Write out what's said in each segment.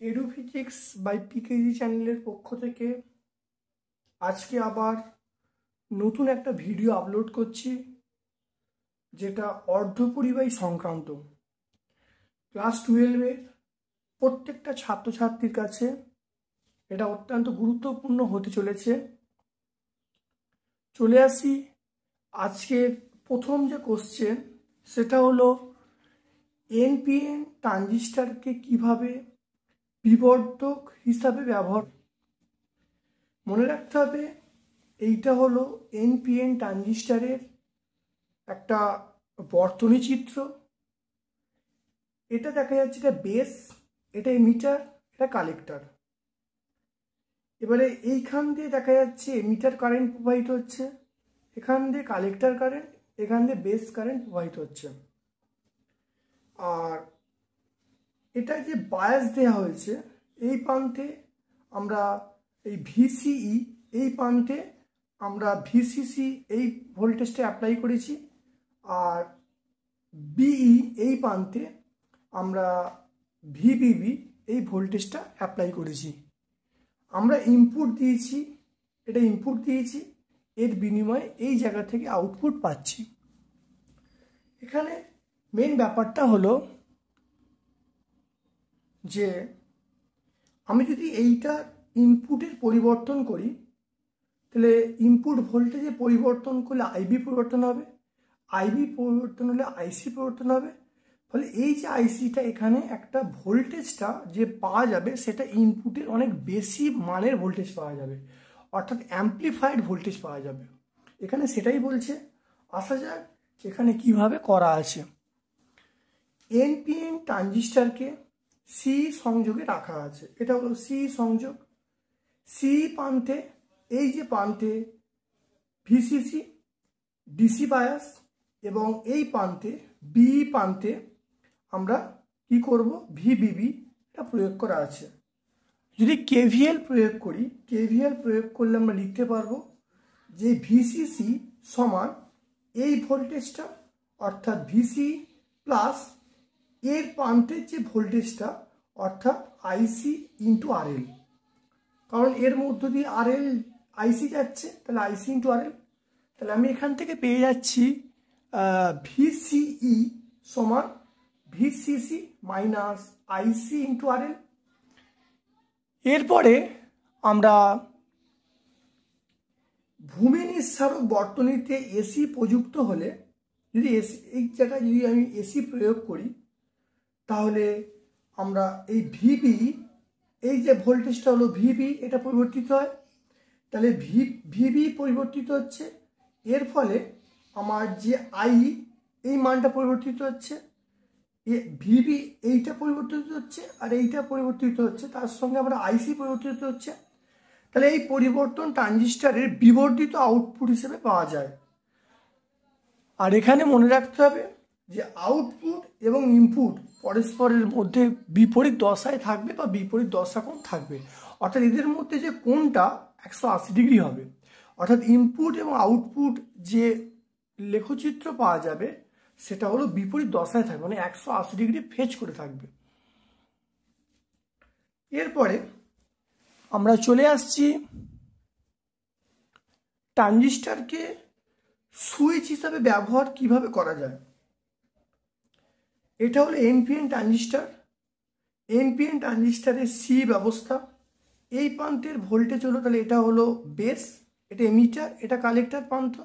এডুফিজিক্স by PKG চ্যানেলের পক্ষ থেকে আজকে আবার নতুন একটা ভিডিও আপলোড করছি, যেটা অর্ধপরিবাহী সংক্রান্ত। ক্লাস 12-এর প্রত্যেকটা ছাত্রছাত্রীর কাছে এটা অত্যন্ত গুরুত্বপূর্ণ হতে চলেছে। চলে আসি আজকের প্রথম যে কোশ্চেন, সেটা হলো এনপিএন ট্রানজিস্টরকে কিভাবে বিবর্ধক হিসাবে ব্যবহার। মনে রাখতে হবে এইটা হলো এনপিএন ট্রানজিস্টরের একটা বর্তনী চিত্র। এটা দেখা যাচ্ছে এটা বেস, এটা এমিটার, এটা কালেক্টর। এবারে এইখান দিয়ে দেখা যাচ্ছে এমিটার কারেন্ট প্রবাহিত হচ্ছে, এখান দিয়ে কালেক্টর কারেন্ট, এখান দিয়ে বেস কারেন্ট প্রবাহিত হচ্ছে। আর এটা যে বায়াস দেওয়া হয়েছে, এই প্রান্তে আমরা এই ভিসিই, এই প্রান্তে আমরা ভিসিসি এই ভোল্টেজটা অ্যাপ্লাই করেছি, আর বিই এই প্রান্তে আমরা ভিবিবি এই ভোল্টেজটা অ্যাপ্লাই করেছি। আমরা ইনপুট দিয়েছি, এটা ইনপুট দিয়েছি, এর বিনিময়ে এই জায়গা থেকে আউটপুট পাচ্ছি। এখানে মেন ব্যাপারটা হলো যে আমি যদি এইটা ইনপুটের পরিবর্তন করি, তাহলে ইনপুট ভোল্টেজে পরিবর্তন করলে আইবি পরিবর্তন হবে, আইবি পরিবর্তন হলে আইসি পরিবর্তন হবে। ফলে এই যে আইসিটা, এখানে একটা ভোল্টেজটা যে পাওয়া যাবে সেটা ইনপুটের অনেক বেশি মানের ভোল্টেজ পাওয়া যাবে, অর্থাৎ অ্যাম্পলিফাইড ভোল্টেজ পাওয়া যাবে। এখানে সেটাই বলছে। আসা যাক এখানে কিভাবে করা আছে। এনপিএন ট্রানজিস্টরকে সি সংযোগে রাখা আছে। এটা হলো সি সংযোগ। সি প্রান্তে, এই যে প্রান্তে ভিসিসি ডিসি বায়াস, এবং এই প্রান্তে বি প্রান্তে আমরা কি করব, ভিবিবি এটা প্রয়োগ করা আছে। যদি কেভিএল প্রয়োগ করি, কেভিএল প্রয়োগ করলে আমরা লিখতে পারবো যে ভিসিসি সমান এই ভোল্টেজটা, অর্থাৎ ভিসি প্লাস এর প্রান্তের যে ভোল্টেজটা, অর্থাৎ আইসি ইন্টু আরএল। কারণ এর মধ্য দিয়ে আরএল আইসি যাচ্ছে, তাহলে আইসি ইন্টু আরএল। তাহলে আমি এখান থেকে পেয়ে যাচ্ছি ভিসিই সমান ভিসিসি মাইনাস আইসি ইন্টু আরএল। এরপরে আমরা ভূমি নিঃসারক বর্তনীতে এসি প্রযুক্ত হলে, যদি এসি এই জায়গায় যদি আমি এসি প্রয়োগ করি, তাহলে আমরা এই ভিবি, এই যে ভোল্টেজটা হলো ভিবি, এটা পরিবর্তিত হয়। তাহলে ভিবি পরিবর্তিত হচ্ছে, এর ফলে আমার যে আই, এই মানটা পরিবর্তিত হচ্ছে, ভিবি এইটা পরিবর্তিত হচ্ছে, আর এইটা পরিবর্তিত হচ্ছে, তার সঙ্গে আমরা আইসি পরিবর্তিত হচ্ছে। তাহলে এই পরিবর্তন ট্রানজিস্টরের বিবর্ধিত আউটপুট হিসেবে পাওয়া যায়। আর এখানে মনে রাখতে হবে যে আউটপুট এবং ইনপুট পরস্পরের মধ্যে বিপরীত দশায় থাকবে বা বিপরীত দশাকোণ থাকবে, অর্থাৎ এদের মধ্যে যে কোণটা 180 ডিগ্রি হবে। অর্থাৎ ইনপুট এবং আউটপুট যে লেখচিত্র পাওয়া যাবে সেটা হলো বিপরীত দশায় থাকবে, মানে 180 ডিগ্রি ফেজ করে থাকবে। এরপরে আমরা চলে আসছি ট্রানজিস্টরকে সুইচ হিসাবে ব্যবহার কিভাবে করা যায়। এটা হলো এনপিএন ট্রানজিস্টর। এনপিএন ট্রানজিস্টরের সি ব্যবস্থা। এই প্রান্তের ভোল্টেজ হলো, তাহলে এটা হলো বেস, এটা এমিটার, এটা কালেক্টর প্রান্ত।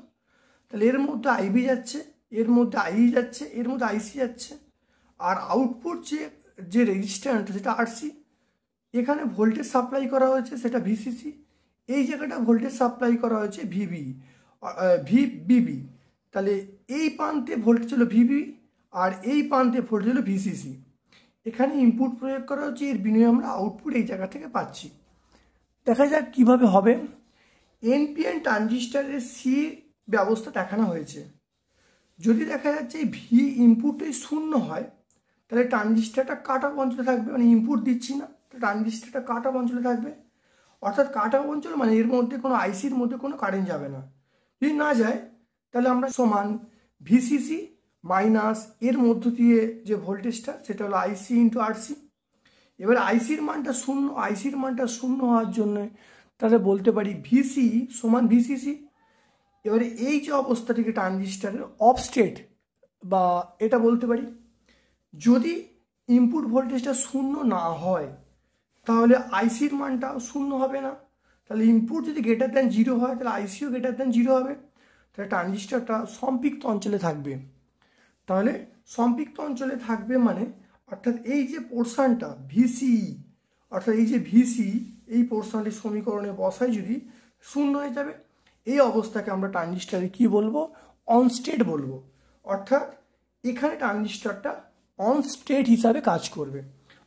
তাহলে এর মধ্যে আইবি যাচ্ছে, এর মধ্যে আই যাচ্ছে, এর মধ্যে আইসি যাচ্ছে। আর আউটপুট যে রেজিস্ট্যান্স সেটা আরসি। এখানে ভোল্টেজ সাপ্লাই করা হয়েছে, সেটা ভিসিসি। এই জায়গাটা ভোল্টেজ সাপ্লাই করা হয়েছে ভিবিবি। তাহলে এই প্রান্তে ভোল্টেজ হলো ভিবি, আর এই প্রান্তে ভোল্টেজ হলো ভিসিসি। এখানে ইনপুট প্রয়োগ করা হচ্ছে, এর বিনিময়ে আমরা আউটপুট এই জায়গা থেকে পাচ্ছি। দেখা যাক কিভাবে হবে। এনপিএন ট্রানজিস্টরের সি ব্যবস্থা দেখানো হয়েছে। যদি দেখা যাচ্ছে এই ভি ইনপুটই শূন্য হয়, তাহলে ট্রানজিস্টরটা কাট অফ অঞ্চলে থাকবে, মানে ইনপুট দিচ্ছি না, ট্রানজিস্টরটা কাট অফ অঞ্চলে থাকবে। অর্থাৎ কাট অফ অঞ্চল মানে এর মধ্যে কোনো আইসির মধ্যে কোনো কারেন্ট যাবে না। যদি না যায়, তাহলে আমরা সমান ভিসিসি মাইনাস এর মধ্য দিয়ে যে ভোল্টেজটা সেটা হলো আইসি ইন্টু আরসি। এবার আইসির মানটা শূন্য হওয়ার জন্য তাহলে বলতে পারি ভিসি সমান ভিসিসি। এবারে এই যে অবস্থাটিকে ট্রানজিস্টরের অফ স্টেট বা এটা বলতে পারি। যদি ইনপুট ভোল্টেজটা শূন্য না হয় তাহলে আইসির মানটা শূন্য হবে না। তাহলে ইনপুট যদি গ্রেটার দ্যান 0 হয় তাহলে আইসিও গ্রেটার দ্যান 0 হবে। তাহলে ট্রানজিস্টরটা সম্পৃক্ত অঞ্চলে থাকবে। তাহলে সম্পৃক্ত অঞ্চলে থাকবে মানে অর্থাৎ এই যে পোর্শনটা ভিসি, অর্থাৎ এই যে ভিসি এই পোর্শনটি সমীকরণে বসায় যদি শূন্য হয়ে যাবে, এই অবস্থাকে আমরা ট্রানজিস্টরে কি বলবো? অন স্টেট বলবো। অর্থাৎ এখানে ট্রানজিস্টরটা অন স্টেট হিসাবে কাজ করবে।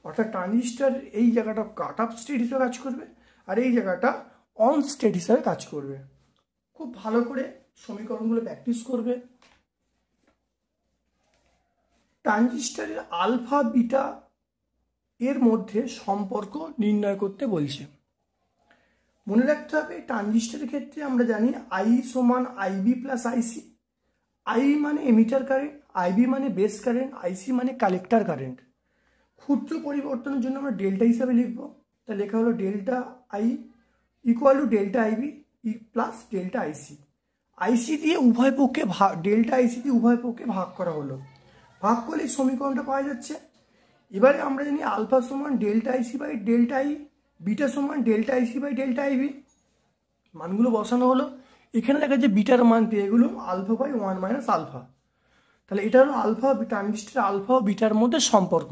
অর্থাৎ ট্রানজিস্টর এই জায়গাটা কাট অফ স্টেট হিসাবে কাজ করবে আর এই জায়গাটা অন স্টেট হিসাবে কাজ করবে। খুব ভালো করে সমীকরণগুলো প্র্যাকটিস করবে। ট্রানজিস্টরের আলফা বিটা এর মধ্যে সম্পর্ক নির্ণয় করতে বলছে। মনে রাখতে হবে ট্রানজিস্টরের ক্ষেত্রে আমরা জানি আই সমান আইবি প্লাস আইসি। আই মানে এমিটার কারেন্ট, আইবি মানে বেস কারেন্ট, আইসি মানে কালেক্টর কারেন্ট। ক্ষুদ্র পরিবর্তনের জন্য আমরা ডেল্টা হিসাবে লিখব। তা লেখা হলো delta I equal to delta IB plus delta IC. IC দিয়ে উভয় পক্ষে ডেল্টা আইসি দিয়ে উভয় পক্ষে ভাগ করা হলো। ভাগ করলে এই সমীকরণটা পাওয়া যাচ্ছে। এবারে আমরা জানি আলফা সমান delta IC by delta I, beta সমান delta IC by delta IB. মানগুলো বসানো হলো। এখানে দেখা যাচ্ছে বিটার মান পেয়ে গেল আলফা বাই 1 মাইনাস আলফা। তাহলে এটা হলো আলফা ট্রানজিস্টর আলফা ও বিটার মধ্যে সম্পর্ক।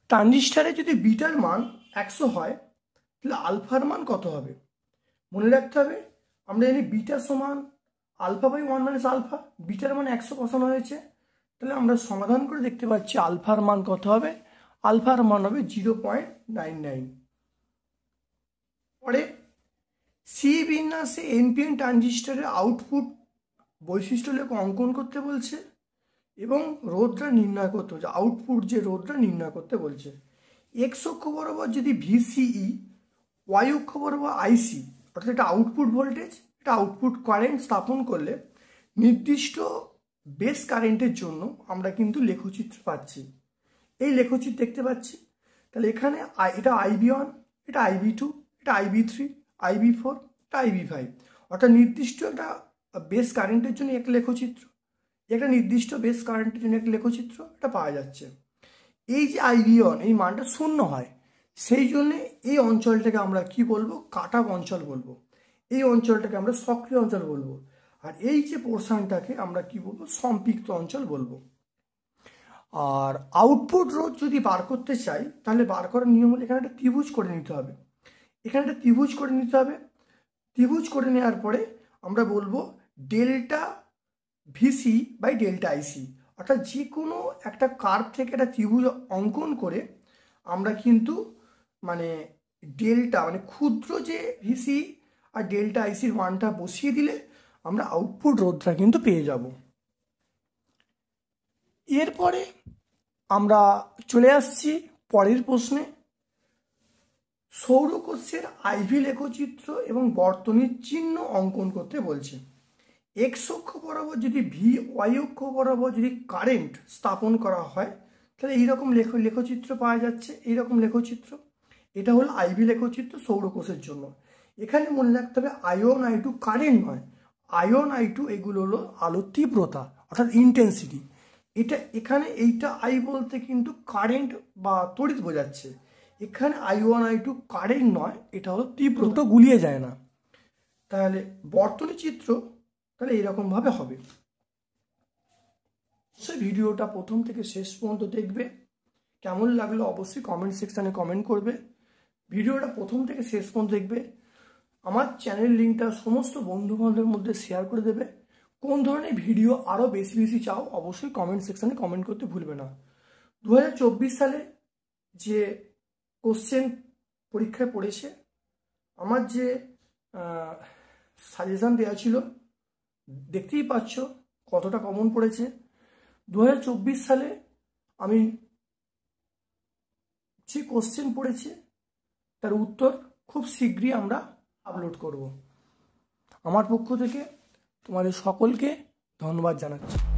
ট্রানজিস্টরে যদি বিটার মান 100 হয় তাহলে আলফার মান কত হবে? মনে রাখতে হবে আমরা জানি বিটা সমান আলফা বাই 1 মাইনাস আলফা। বিটার মান 100 বসানো হয়েছে। তাহলে আমরা সমাধান করে দেখতে পাচ্ছি আলফার মান কত হবে? আলফার মান হবে 0.99। পরে সি বিন্যাসে এনপিএন ট্রানজিস্টরের আউটপুট বৈশিষ্ট্য লেখা অঙ্কন করতে বলছে এবং রোধটা নির্ণয় করতে বলছে। আউটপুট যে রোধটা নির্ণয় করতে বলছে। এক্স অক্ষ বরাবর যদি ভিসিই, ওয়াই অক্ষ বরাবর আইসি, অর্থাৎ এটা আউটপুট ভোল্টেজ, এটা আউটপুট কারেন্ট স্থাপন করলে নির্দিষ্ট বেস কারেন্টের জন্য আমরা কিন্তু লেখচিত্র পাচ্ছি। এই লেখচিত্র দেখতে পাচ্ছি। তাহলে এখানে এটা আইবি1, এটা আইবি2, এটা আইবি3, আইবি4, এটা আইবি5। অর্থাৎ নির্দিষ্ট একটা বেস কারেন্টের জন্য একটা লেখচিত্র, একটা নির্দিষ্ট বেস কারেন্টের জন্য একটা লেখচিত্র এটা পাওয়া যাচ্ছে। এই যে আইবি1 এই মানটা শূন্য হয়, সেই জন্যে এই অঞ্চলটাকে আমরা কি বলবো? কাট অফ অঞ্চল বলবো। এই অঞ্চলটাকে আমরা সক্রিয় অঞ্চল বলবো। আর এই যে পোর্শনটাকে আমরা কি বলবো? সম্পৃক্ত অঞ্চল বলবো। আর আউটপুট রোধ যদি বার করতে চাই তাহলে বার করার নিয়ম হলো এখানে একটা ত্রিভুজ করে নিতে হবে। এখানে একটা ত্রিভুজ করে নিতে হবে। ত্রিভুজ করে নেওয়ার পরে আমরা বলবো ডেল্টা ভিসি বাই ডেল্টা আইসি। অর্থাৎ যে কোনো একটা কার্ভ থেকে একটা ত্রিভুজ অঙ্কন করে আমরা কিন্তু মানে ডেল্টা মানে ক্ষুদ্র যে ভিসি আর ডেল্টা আইসির মানটা বসিয়ে দিলে আমরা আউটপুট রোধটা কিন্তু পেয়ে যাব। এরপরে আমরা চলে আসছি পরের প্রশ্নে। সৌরকোষের আইভি লেখচিত্র এবং বর্তনীর চিহ্ন অঙ্কন করতে বলছে। এক্স অক্ষ বরাবর যদি ভি, ওয়াই অক্ষ বরাবর যদি কারেন্ট স্থাপন করা হয় তাহলে এইরকম লেখচিত্র পাওয়া যাচ্ছে। এইরকম লেখচিত্র, এটা হলো আইভি লেখচিত্র সৌরকোষের জন্য। এখানে মনে রাখতে হবে আয়ন I2 কারেন্ট নয়, আয়ন I2 এগুলো হলো আলোর তীব্রতা অর্থাৎ ইন্টেন্সিটি। এটা এখানে এইটা আই বলতে কিন্তু কারেন্ট বা তড়িৎ বোঝাচ্ছে। এখানে I1 I2 কারেন্ট নয়, এটা হলো তীব্রতা, গুলিয়ে যায় না। তাহলে বর্তনী চিত্র তাহলে এরকমভাবে হবে। সে ভিডিওটা প্রথম থেকে শেষ পর্যন্ত দেখবে। কেমন লাগলো অবশ্যই কমেন্ট সেকশানে কমেন্ট করবে। ভিডিওটা প্রথম থেকে শেষ পর্যন্ত দেখবে। আমার চ্যানেল লিঙ্কটা সমস্ত বন্ধুবান্ধবের মধ্যে শেয়ার করে দেবে। কোন ধরনের ভিডিও আরও বেশি বেশি চাও অবশ্যই কমেন্ট সেকশানে কমেন্ট করতে ভুলবে না। 2024 সালে যে কোশ্চেন পরীক্ষায় পড়েছে, আমার যে সাজেশান দেওয়া ছিল দেখতেই পাচ্ছ কতটা কমন পড়েছে। 2024 সালে আমি যে কোশ্চেন পড়েছি তার উত্তর খুব শীঘ্রই আমরা আপলোড করব। আমার পক্ষ থেকে তোমাদের সকলকে ধন্যবাদ জানাচ্ছি।